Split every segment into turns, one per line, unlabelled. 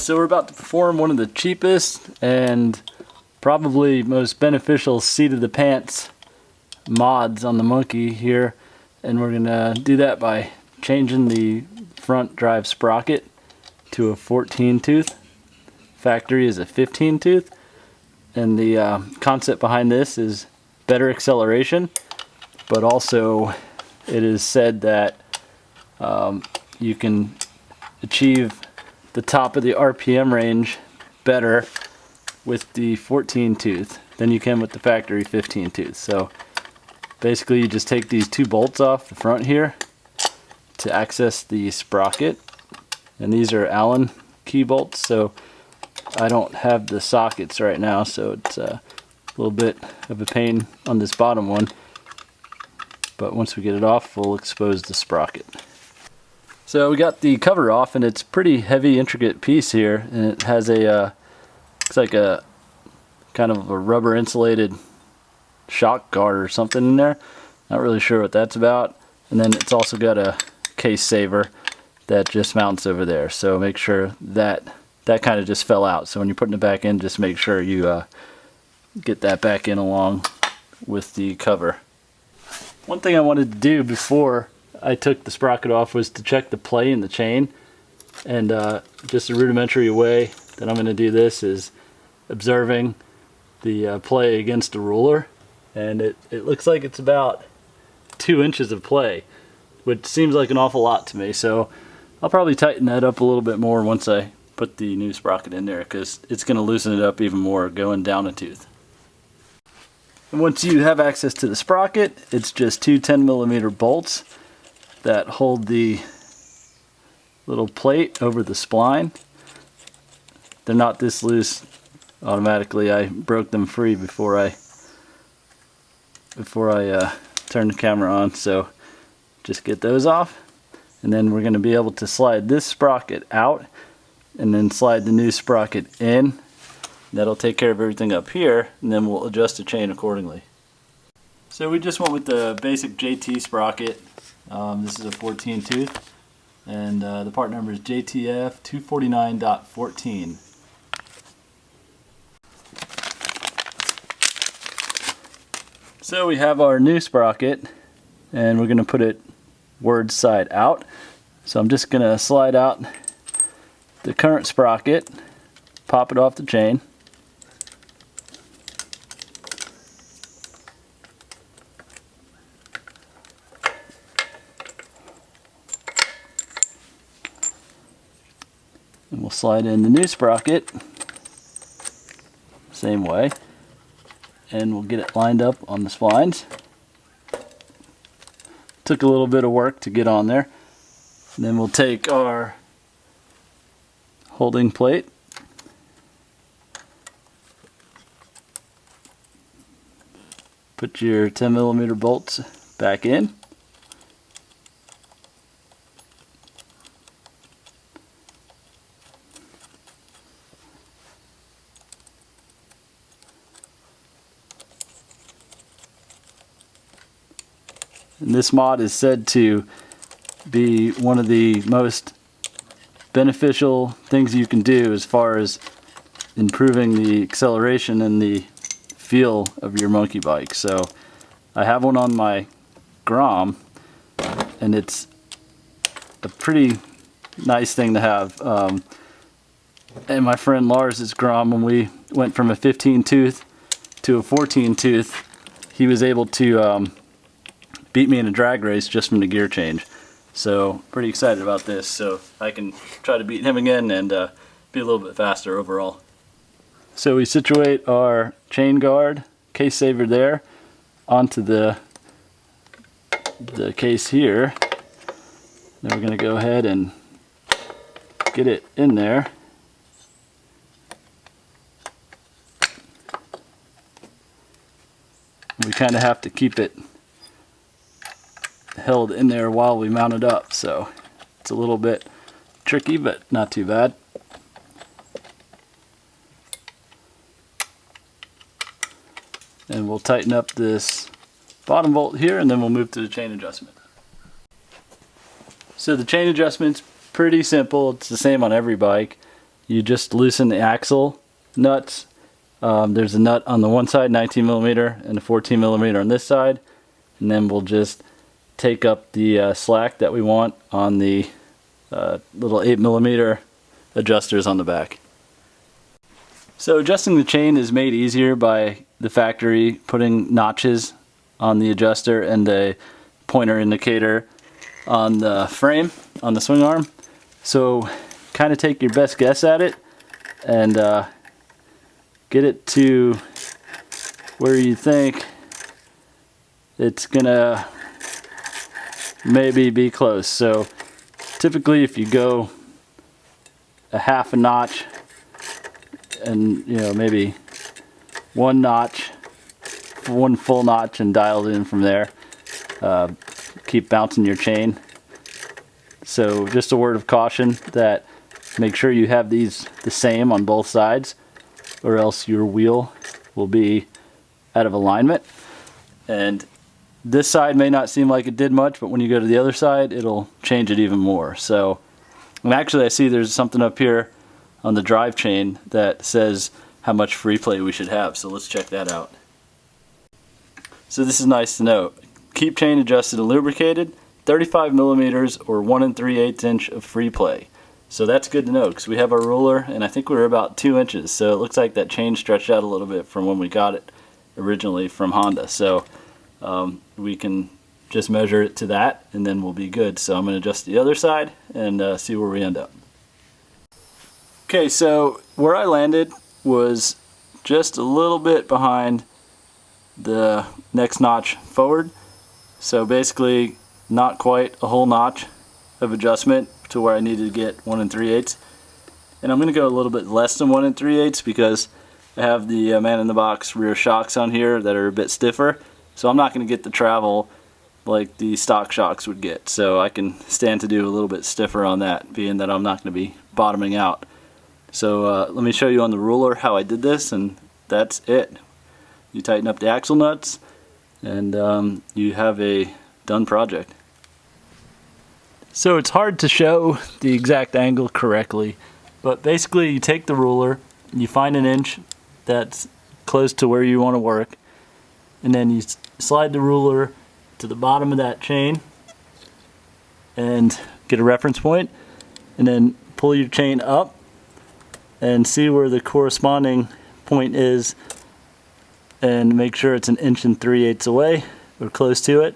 So we're about to perform one of the cheapest and probably most beneficial seat of the pants mods on the monkey here, and we're gonna do that by changing the front drive sprocket to a 14 tooth. Factory is a 15 tooth, and the concept behind this is better acceleration, but also it is said that you can achieve the top of the RPM range better with the 14 tooth than you can with the factory 15 tooth. So basically you just take these two bolts off the front here to access the sprocket, and these are Allen key bolts, so I don't have the sockets right now, so it's a little bit of a pain on this bottom one, but once we get it off we'll expose the sprocket. So we got the cover off, and it's a pretty heavy, intricate piece here, and it has a looks like a kind of a rubber insulated shock guard or something in there. Not really sure what that's about. And then it's also got a case saver that just mounts over there, so make sure that kind of just fell out, so when you're putting it back in, just make sure you get that back in along with the cover. One thing I wanted to do before I took the sprocket off was to check the play in the chain, and just a rudimentary way that I'm going to do this is observing the play against a ruler, and it looks like it's about 2 inches of play, which seems like an awful lot to me, so I'll probably tighten that up a little bit more once I put the new sprocket in there, because it's going to loosen it up even more going down a tooth. And once you have access to the sprocket, it's just two 10mm bolts that hold the little plate over the spline. They're not this loose automatically. I broke them free before I turned the camera on, so just get those off, and then we're going to be able to slide this sprocket out and then slide the new sprocket in. That'll take care of everything up here, and then we'll adjust the chain accordingly. So we just went with the basic JT sprocket. This is a 14 tooth, and the part number is JTF 249.14. So we have our new sprocket, and we're going to put it word side out. So I'm just going to slide out the current sprocket, pop it off the chain, and we'll slide in the new sprocket same way, and we'll get it lined up on the splines. Took a little bit of work to get on there. And then we'll take our holding plate, put your 10mm bolts back in, and this mod is said to be one of the most beneficial things you can do as far as improving the acceleration and the feel of your monkey bike. So I have one on my Grom, and it's a pretty nice thing to have. And my friend Lars's Grom, when we went from a 15 tooth to a 14 tooth, he was able to beat me in a drag race just from the gear change. So pretty excited about this, so I can try to beat him again and be a little bit faster overall. So we situate our chain guard, case saver there, onto the case here. Then we're going to go ahead and get it in there. We kind of have to keep it held in there while we mount it up, so it's a little bit tricky, but not too bad. And we'll tighten up this bottom bolt here, and then we'll move to the chain adjustment. So the chain adjustment's pretty simple. It's the same on every bike. you just loosen the axle nuts. There's a nut on the one side, 19 millimeter, and a 14 millimeter on this side. And then we'll just take up the slack that we want on the little 8 millimeter adjusters on the back. So adjusting the chain is made easier by the factory putting notches on the adjuster and a pointer indicator on the frame, on the swing arm. So kind of take your best guess at it and get it to where you think it's gonna maybe be close. So typically if you go a half a notch and maybe one notch, one full notch, and dial it in from there, keep bouncing your chain. So just a word of caution that make sure you have these the same on both sides, or else your wheel will be out of alignment. And this side may not seem like it did much, but when you go to the other side, it'll change it even more. So, and actually I see there's something up here on the drive chain that says how much free play we should have. So let's check that out. So this is nice to know. Keep chain adjusted and lubricated, 35 millimeters or 1 3/8 inch of free play. So that's good to know because we have our ruler and I think we were about 2 inches. So it looks like that chain stretched out a little bit from when we got it originally from Honda. So we can just measure it to that and then we'll be good. So I'm going to adjust the other side and see where we end up. Okay, so where I landed was just a little bit behind the next notch forward. So basically not quite a whole notch of adjustment to where I needed to get 1 3/8. And I'm going to go a little bit less than 1 3/8 because I have the man-in-the-box rear shocks on here that are a bit stiffer. So I'm not going to get the travel like the stock shocks would get. So I can stand to do a little bit stiffer on that, being that I'm not going to be bottoming out. So let me show you on the ruler how I did this, and that's it. You tighten up the axle nuts and you have a done project. So it's hard to show the exact angle correctly, but basically you take the ruler, you find an inch that's close to where you want to work, and then you slide the ruler to the bottom of that chain and get a reference point, and then pull your chain up and see where the corresponding point is and make sure it's 1 3/8 away or close to it.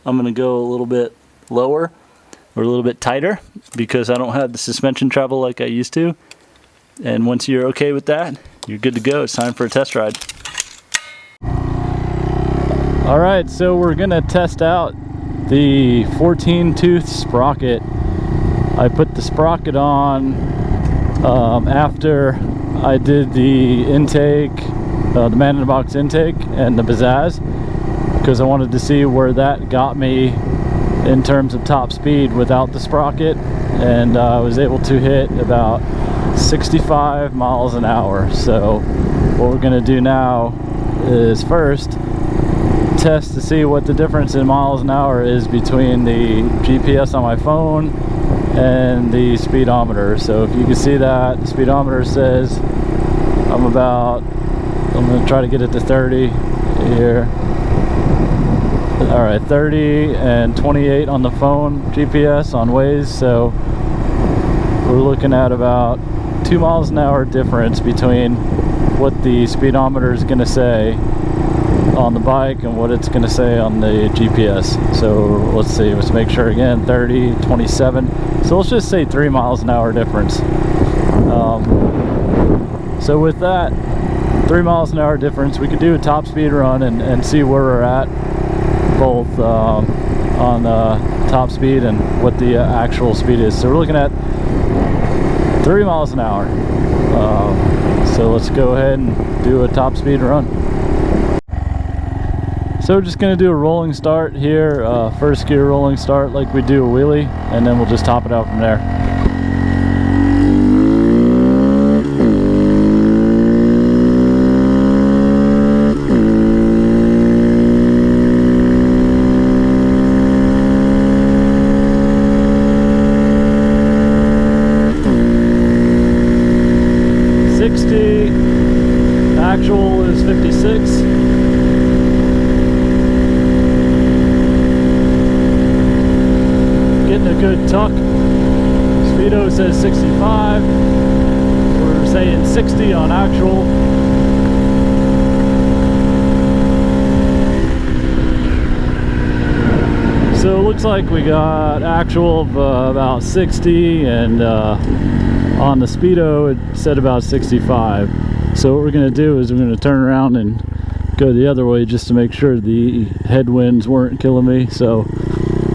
I'm going to go a little bit lower or a little bit tighter because I don't have the suspension travel like I used to. And once you're okay with that, you're good to go. It's time for a test ride. Alright, so we're going to test out the 14-tooth sprocket. I put the sprocket on after I did the intake, the man-in-the-box intake and the Bazzaz, because I wanted to see where that got me in terms of top speed without the sprocket, and I was able to hit about 65 miles an hour. So what we're going to do now is first test to see what the difference in miles an hour is between the GPS on my phone and the speedometer. So if you can see that, the speedometer says I'm going to try to get it to 30 here. Alright, 30 and 28 on the phone GPS on Waze, so we're looking at about 2 miles an hour difference between what the speedometer is going to say on the bike and what it's going to say on the GPS. So let's see, let's make sure again, 30, 27, so let's just say 3 miles an hour difference. So with that 3 miles an hour difference, we could do a top speed run and see where we're at both on top speed and what the actual speed is. So we're looking at 3 miles an hour. So let's go ahead and do a top speed run. So we're just going to do a rolling start here, first gear rolling start like we do a wheelie, and then we'll just top it out from there. Speedo says 65. We're saying 60 on actual. So it looks like we got actual of about 60, and on the Speedo it said about 65. So what we're going to do is we're going to turn around and go the other way just to make sure the headwinds weren't killing me. So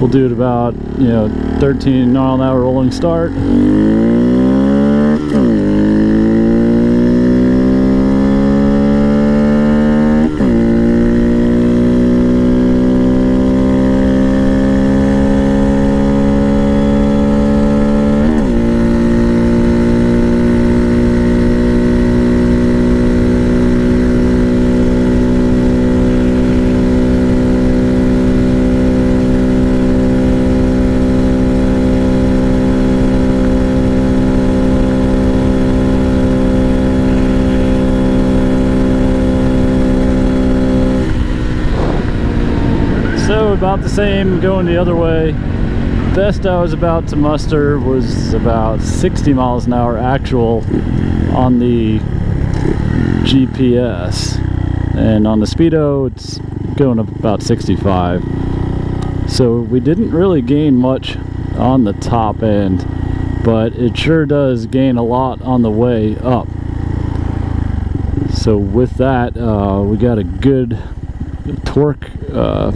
we'll do it about, 13 mile an hour rolling start. So about the same going the other way. Best I was about to muster was about 60 miles an hour actual on the GPS, and on the Speedo it's going up about 65. So we didn't really gain much on the top end, but it sure does gain a lot on the way up. So with that, we got a good torque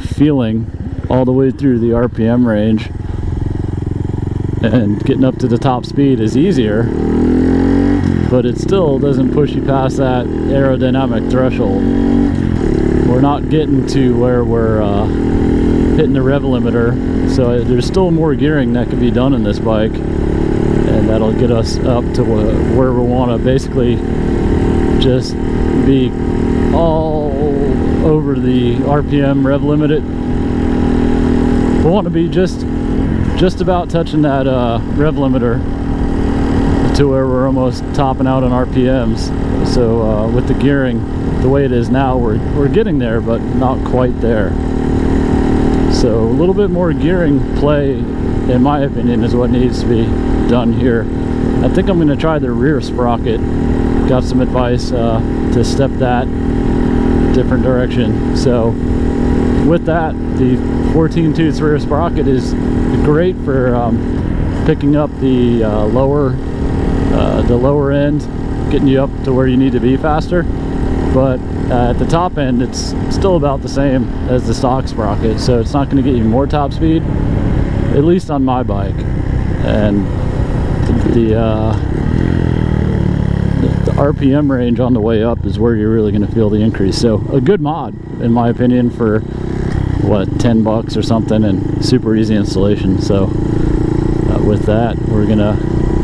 feeling all the way through the RPM range, and getting up to the top speed is easier, but it still doesn't push you past that aerodynamic threshold. We're not getting to where we're hitting the rev limiter, so there's still more gearing that can be done in this bike, and that'll get us up to where we want to basically just be all over the RPM rev limit. We want to be just about touching that rev limiter to where we're almost topping out on RPMs. So with the gearing the way it is now, we're getting there, but not quite there. So a little bit more gearing play, in my opinion, is what needs to be done here. I think I'm going to try the rear sprocket. Got some advice to step that different direction. So with that, the 14 tooth rear sprocket is great for picking up the lower end, getting you up to where you need to be faster. But at the top end, it's still about the same as the stock sprocket, so it's not going to get you more top speed, at least on my bike. And the RPM range on the way up is where you're really going to feel the increase. So a good mod, in my opinion, for what, $10 or something, and super easy installation. So with that, we're gonna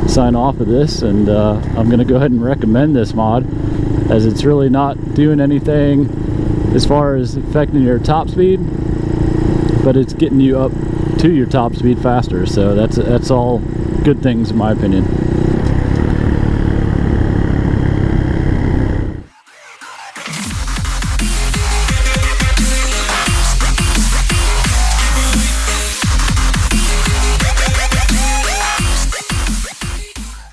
sign off of this, and I'm gonna go ahead and recommend this mod, as it's really not doing anything as far as affecting your top speed, but it's getting you up to your top speed faster. So that's all good things, in my opinion.